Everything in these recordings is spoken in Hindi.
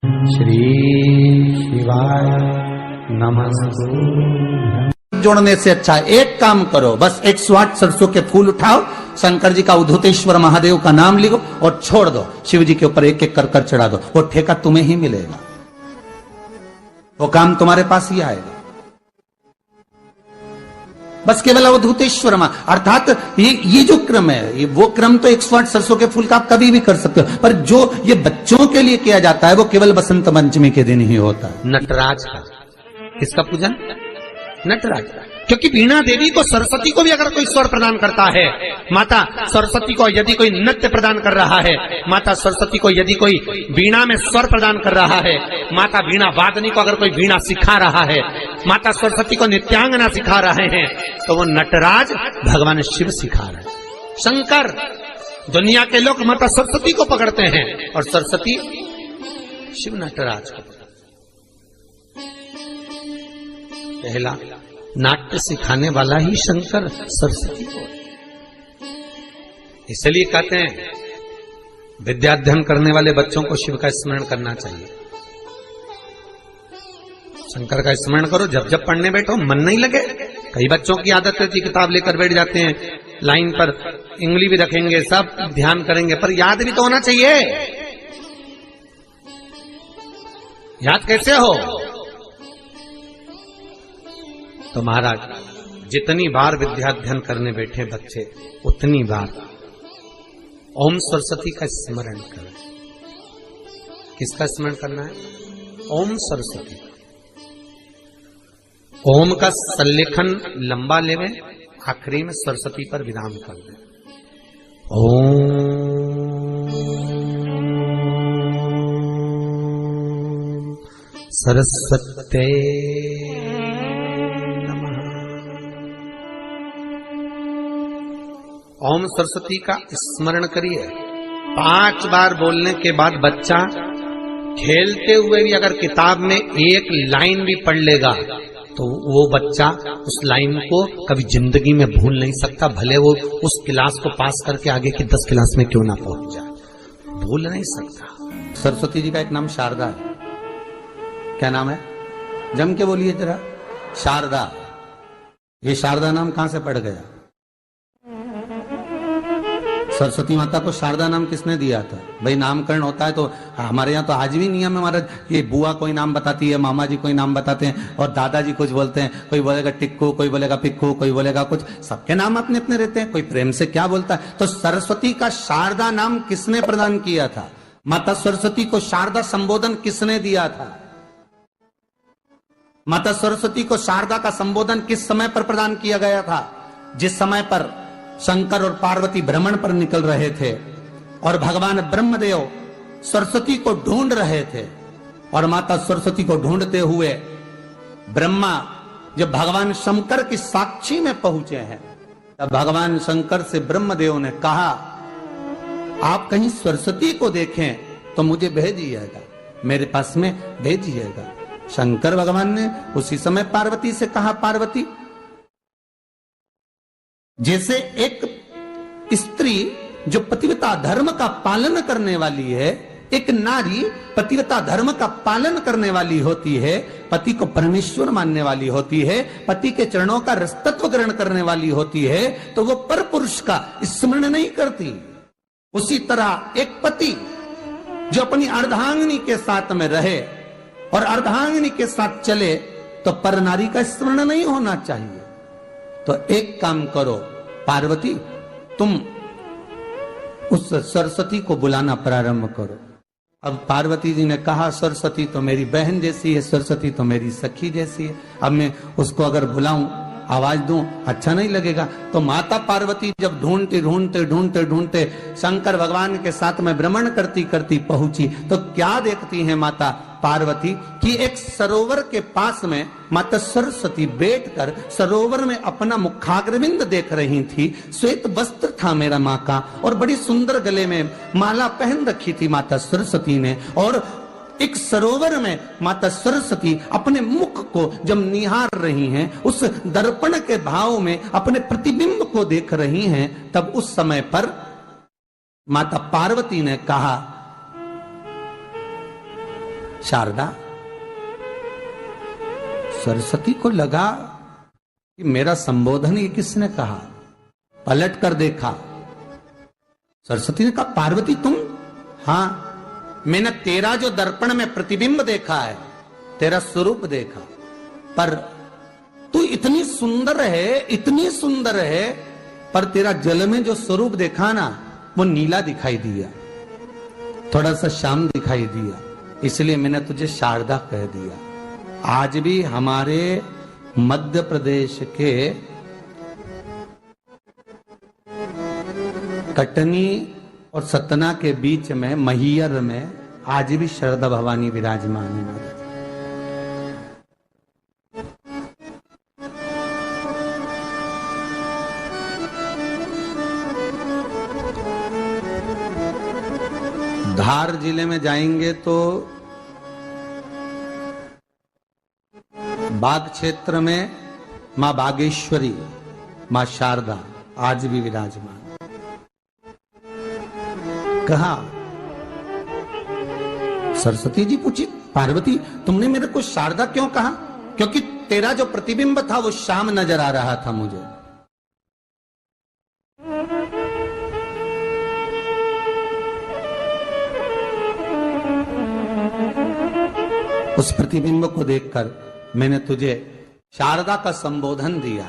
श्री शिवाय नमस्तु। जोड़ने से अच्छा एक काम करो, बस 108 सरसों के फूल उठाओ, शंकर जी का उद्धतेश्वर महादेव का नाम लिखो और छोड़ दो। शिव जी के ऊपर एक एक कर चढ़ा दो, वो ठेका तुम्हें ही मिलेगा, वो काम तुम्हारे पास ही आएगा। बस केवल अवधूतेश्वर अर्थात ये जो क्रम है, ये वो क्रम तो 108 सरसों के फूल का आप कभी भी कर सकते हो, पर जो ये बच्चों के लिए किया जाता है वो केवल बसंत पंचमी के दिन ही होता है। नटराज का, किसका पूजन? नटराज का। क्योंकि वीणा देवी को, सरस्वती को भी अगर कोई स्वर प्रदान करता है, माता सरस्वती को यदि कोई नृत्य प्रदान कर रहा है, माता सरस्वती को यदि कोई वीणा में स्वर प्रदान कर रहा है, माता वीणा वादनी को अगर कोई वीणा सिखा रहा है, माता सरस्वती को नृत्यांगना सिखा रहे हैं, तो वो नटराज भगवान शिव सिखा रहे हैं। शंकर, दुनिया के लोग माता सरस्वती को पकड़ते हैं और सरस्वती शिव नटराज को। पहला नाट्य सिखाने वाला ही शंकर सरस्वती को। इसलिए कहते हैं विद्याध्ययन करने वाले बच्चों को शिव का स्मरण करना चाहिए। शंकर का स्मरण करो, जब जब पढ़ने बैठो मन नहीं लगे। कई बच्चों की आदत रहती है किताब लेकर बैठ जाते हैं, लाइन पर इंगली भी रखेंगे, सब ध्यान करेंगे, पर याद भी तो होना चाहिए। याद कैसे हो? तो महाराज जितनी बार विद्याध्ययन करने बैठे बच्चे, उतनी बार ओम सरस्वती का स्मरण करें। किसका स्मरण करना है? ओम सरस्वती। ओम का सल्लेखन लंबा लेवे, आखिरी में सरस्वती पर विराम कर दे। ओम सरस्वती ओम सरस्वती का स्मरण करिए। 5 बार बोलने के बाद बच्चा खेलते हुए भी अगर किताब में एक लाइन भी पढ़ लेगा तो वो बच्चा उस लाइन को कभी जिंदगी में भूल नहीं सकता, भले वो उस क्लास को पास करके आगे की 10 क्लास में क्यों ना पहुंच जाए, भूल नहीं सकता। सरस्वती जी का एक नाम शारदा है। क्या नाम है? जम के बोलिए जरा। शारदा। ये शारदा नाम कहां से पड़ गया? सरस्वती माता को शारदा नाम किसने दिया था? भाई नामकरण होता है तो हमारे यहाँ तो आज भी नियम है महाराज, ये बुआ कोई नाम बताती है, मामा जी कोई नाम बताते हैं और दादाजी कुछ बोलते हैं, कोई बोलेगा टिक्कू, कोई बोलेगा पिक्कू, कोई बोलेगा कुछ, सबके नाम अपने अपने रहते हैं, कोई प्रेम से क्या बोलता है। तो सरस्वती का शारदा नाम किसने प्रदान किया था? माता सरस्वती को शारदा संबोधन किसने दिया था? माता सरस्वती को शारदा का संबोधन किस समय पर प्रदान किया गया था? जिस समय पर शंकर और पार्वती भ्रमण पर निकल रहे थे और भगवान ब्रह्मदेव सरस्वती को ढूंढ रहे थे, और माता सरस्वती को ढूंढते हुए ब्रह्मा जब भगवान शंकर की साक्षी में पहुंचे हैं, तब भगवान शंकर से ब्रह्मदेव ने कहा, आप कहीं सरस्वती को देखें तो मुझे भेजिएगा, मेरे पास में भेजिएगा। शंकर भगवान ने उसी समय पार्वती से कहा, पार्वती, जैसे एक स्त्री जो पतिव्रता धर्म का पालन करने वाली है, एक नारी पतिव्रता धर्म का पालन करने वाली होती है, पति को परमेश्वर मानने वाली होती है, पति के चरणों का रसतत्व ग्रहण करने वाली होती है, तो वो पर पुरुष का स्मरण नहीं करती। उसी तरह एक पति जो अपनी अर्धांगिनी के साथ में रहे और अर्धांगिनी के साथ चले तो पर नारी का स्मरण नहीं होना चाहिए। तो एक काम करो पार्वती, तुम उस सरस्वती को बुलाना प्रारंभ करो। अब पार्वती जी ने कहा, सरस्वती तो मेरी बहन जैसी है, सरस्वती तो मेरी सखी जैसी है, अब मैं उसको अगर बुलाऊं, आवाज दूं, अच्छा नहीं लगेगा। तो माता पार्वती जब ढूंढते ढूंढते ढूंढते ढूंढते शंकर भगवान के साथ में भ्रमण करती करती पहुंची, तो क्या देखती है माता पार्वती कि एक सरोवर के पास में माता सरस्वती बैठकर सरोवर में अपना मुखाग्रविंद देख रही थी। श्वेत वस्त्र था मेरा माँ का और बड़ी सुंदर गले में माला पहन रखी थी माता सरस्वती ने, और एक सरोवर में माता सरस्वती अपने मुख को जब निहार रही हैं, उस दर्पण के भाव में अपने प्रतिबिंब को देख रही हैं, तब उस समय पर माता पार्वती ने कहा, शारदा, सरस्वती को लगा कि मेरा संबोधन ये किसने कहा, पलट कर देखा। सरस्वती ने कहा पार्वती तुम? हाँ, मैंने तेरा जो दर्पण में प्रतिबिंब देखा है, तेरा स्वरूप देखा, पर तू इतनी सुंदर है, इतनी सुंदर है, पर तेरा जल में जो स्वरूप देखा ना वो नीला दिखाई दिया, थोड़ा सा श्याम दिखाई दिया, इसलिए मैंने तुझे शारदा कह दिया। आज भी हमारे मध्य प्रदेश के कटनी और सतना के बीच में महियर में आज भी शारदा भवानी विराजमान है महाराज। धार जिले में जाएंगे तो बाग क्षेत्र में मां बागेश्वरी, मां शारदा आज भी विराजमान। कहा सरस्वती जी पूछी पार्वती तुमने मेरे को शारदा क्यों कहा? क्योंकि तेरा जो प्रतिबिंब था वो श्याम नजर आ रहा था मुझे। उस प्रतिबिंब को देखकर मैंने तुझे शारदा का संबोधन दिया।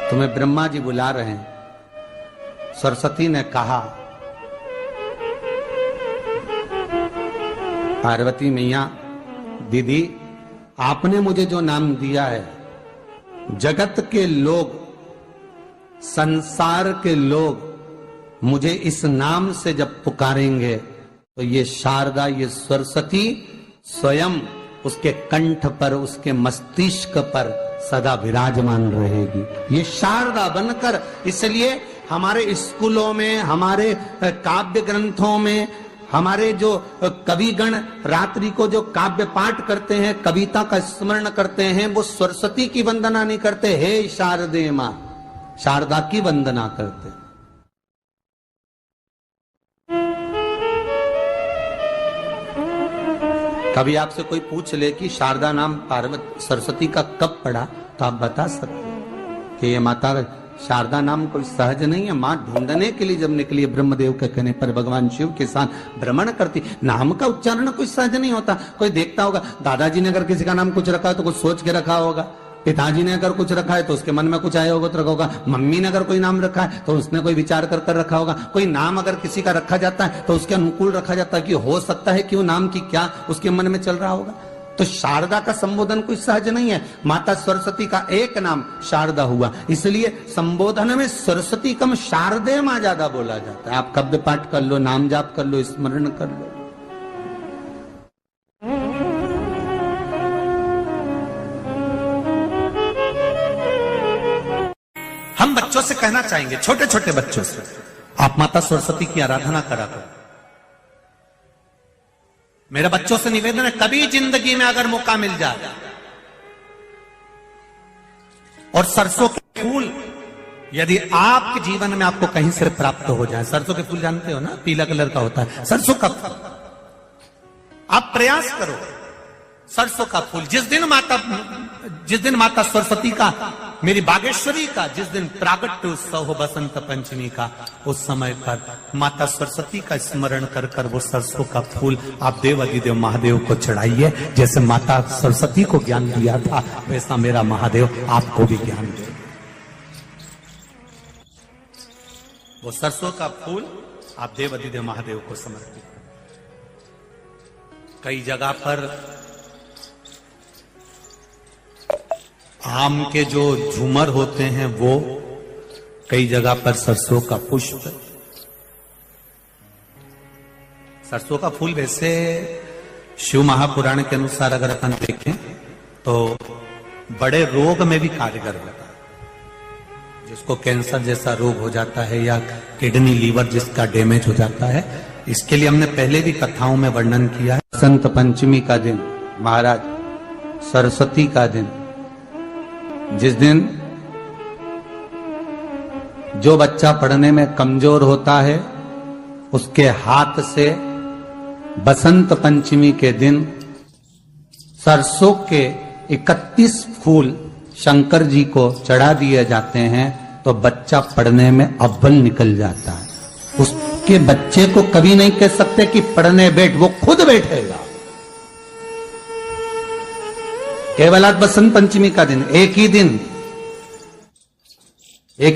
तुम्हें ब्रह्मा जी बुला रहे हैं। सरस्वती ने कहा पार्वती मैया दीदी, आपने मुझे जो नाम दिया है, जगत के लोग, संसार के लोग मुझे इस नाम से जब पुकारेंगे तो ये शारदा, ये सरस्वती स्वयं उसके कंठ पर, उसके मस्तिष्क पर सदा विराजमान रहेगी, ये शारदा बनकर। इसलिए हमारे स्कूलों में, हमारे काव्य ग्रंथों में, हमारे जो कविगण रात्रि को जो काव्य पाठ करते हैं, कविता का स्मरण करते हैं, वो सरस्वती की वंदना नहीं करते, हे शारदे मां, शारदा की वंदना करते। कभी आपसे कोई पूछ ले कि शारदा नाम पार्वती सरस्वती का कब पड़ा, तो आप बता सकते कि ये माता शारदा नाम कोई सहज नहीं है। मां ढूंढने के लिए जब निकली, ब्रह्मदेव के कहने पर भगवान शिव के साथ भ्रमण करती। नाम का उच्चारण कोई सहज नहीं होता। कोई देखता होगा, दादाजी ने अगर किसी का नाम कुछ रखा है तो कुछ सोच के रखा होगा, पिताजी ने अगर कुछ रखा है तो उसके मन में कुछ आया होगा तो रखा होगा, मम्मी ने अगर कोई नाम रखा है तो उसने कोई विचार कर कर रखा होगा। कोई नाम अगर किसी का रखा जाता है तो उसके अनुकूल रखा जाता है कि हो सकता है कि वो नाम की क्या उसके मन में चल रहा होगा। तो शारदा का संबोधन कोई सहज नहीं है। माता सरस्वती का एक नाम शारदा हुआ, इसलिए संबोधन में सरस्वती कम शारदे मां ज्यादा बोला जाता है। आप कब्द पाठ कर लो, नाम जाप कर लो, स्मरण कर लो। हम बच्चों से कहना चाहेंगे, छोटे छोटे बच्चों से, आप माता सरस्वती की आराधना करा करो। मेरे बच्चों से निवेदन है, कभी जिंदगी में अगर मौका मिल जाए और सरसों के फूल यदि आपके जीवन में आपको कहीं से प्राप्त हो जाए, सरसों के फूल जानते हो ना, पीला कलर का होता है सरसों का फूल, आप प्रयास करो सरसों का फूल। जिस दिन माता सरस्वती का, मेरी बागेश्वरी का जिस दिन प्रागट्य उत्सव हो बसंत पंचमी का, उस समय पर माता सरस्वती का स्मरण कर कर वो सरसों का फूल आप देव अधिदेव महादेव को चढ़ाइए। जैसे माता सरस्वती को ज्ञान दिया था, वैसा मेरा महादेव आपको भी ज्ञान दे। वो सरसों का फूल आप देव अधिदेव महादेव को समर्पित। कई जगह पर आम के जो झूमर होते हैं वो, कई जगह पर सरसों का पुष्प। सरसों का फूल वैसे शिव महापुराण के अनुसार अगर अपन देखें तो बड़े रोग में भी कारगर होता है। जिसको कैंसर जैसा रोग हो जाता है या किडनी लीवर जिसका डैमेज हो जाता है, इसके लिए हमने पहले भी कथाओं में वर्णन किया है। बसंत पंचमी का दिन, महाराज सरस्वती का दिन, जिस दिन जो बच्चा पढ़ने में कमजोर होता है उसके हाथ से बसंत पंचमी के दिन सरसों के 31 फूल शंकर जी को चढ़ा दिए जाते हैं तो बच्चा पढ़ने में अव्वल निकल जाता है। उसके बच्चे को कभी नहीं कह सकते कि पढ़ने बैठ, वो खुद बैठेगा। केवल आज बसंत पंचमी का दिन, एक ही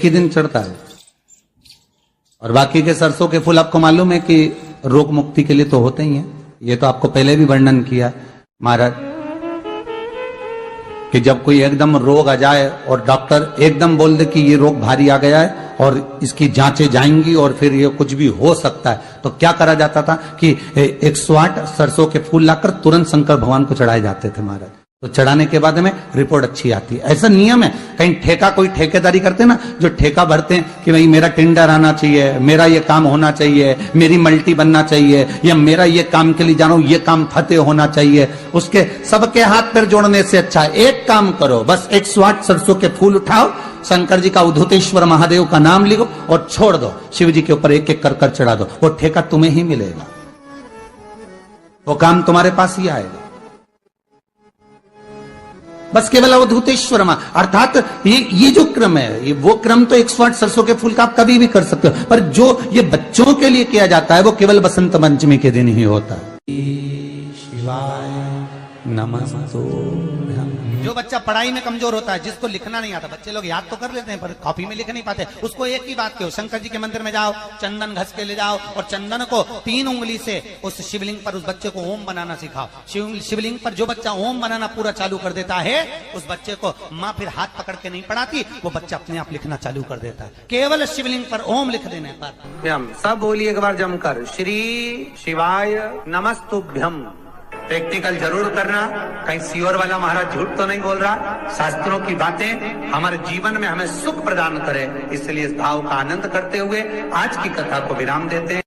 दिन चढ़ता है। और बाकी के सरसों के फूल आपको मालूम है कि रोग मुक्ति के लिए तो होते ही हैं। ये तो आपको पहले भी वर्णन किया महाराज कि जब कोई एकदम रोग आ जाए और डॉक्टर एकदम बोल दे कि ये रोग भारी आ गया है और इसकी जांचें जाएंगी और फिर ये कुछ भी हो सकता है, तो क्या करा जाता था कि 108 सरसों के फूल लाकर तुरंत शंकर भगवान को चढ़ाए जाते थे महाराज। तो चढ़ाने के बाद में रिपोर्ट अच्छी आती है। ऐसा नियम है। कहीं ठेका, कोई ठेकेदारी करते ना, जो ठेका भरते हैं कि भाई मेरा टेंडर आना चाहिए, मेरा ये काम होना चाहिए, मेरी मल्टी बनना चाहिए, या मेरा ये काम के लिए जानो ये काम फतेह होना चाहिए, उसके सबके हाथ पैर जोड़ने से अच्छा एक काम करो, बस 108 सरसों के फूल उठाओ, शंकर जी का उद्धतेश्वर महादेव का नाम लिखो और छोड़ दो, शिव जी के ऊपर एक एक कर चढ़ा दो, वो ठेका तुम्हें ही मिलेगा, वो काम तुम्हारे पास ही आएगा। बस केवल अवधूतेश्वर अर्थात ये जो क्रम है, ये वो क्रम तो 108 सरसों के फूल का आप कभी भी कर सकते हो, पर जो ये बच्चों के लिए किया जाता है वो केवल बसंत पंचमी के दिन ही होता है। शिवाय नमस्तुभ्यं। जो बच्चा पढ़ाई में कमजोर होता है, जिसको लिखना नहीं आता, बच्चे लोग याद तो कर लेते हैं पर कॉपी में लिख नहीं पाते, उसको एक ही बात कहो, शंकर जी के मंदिर में जाओ, चंदन घस के ले जाओ और चंदन को 3 उंगली से उस शिवलिंग पर उस बच्चे को ओम बनाना सिखाओ। शिवलिंग पर जो बच्चा ओम बनाना पूरा चालू कर देता है, उस बच्चे को माँ फिर हाथ पकड़ के नहीं पढ़ाती, वो बच्चा अपने आप लिखना चालू कर देता है, केवल शिवलिंग पर ओम लिख देने पर। सब बोलिए एक बार जमकर, श्री शिवाय नमस्तुभ्यम। प्रैक्टिकल जरूर करना, कहीं सियोर वाला महाराज झूठ तो नहीं बोल रहा। शास्त्रों की बातें हमारे जीवन में हमें सुख प्रदान करे, इसलिए इस भाव का आनंद करते हुए आज की कथा को विराम देते हैं।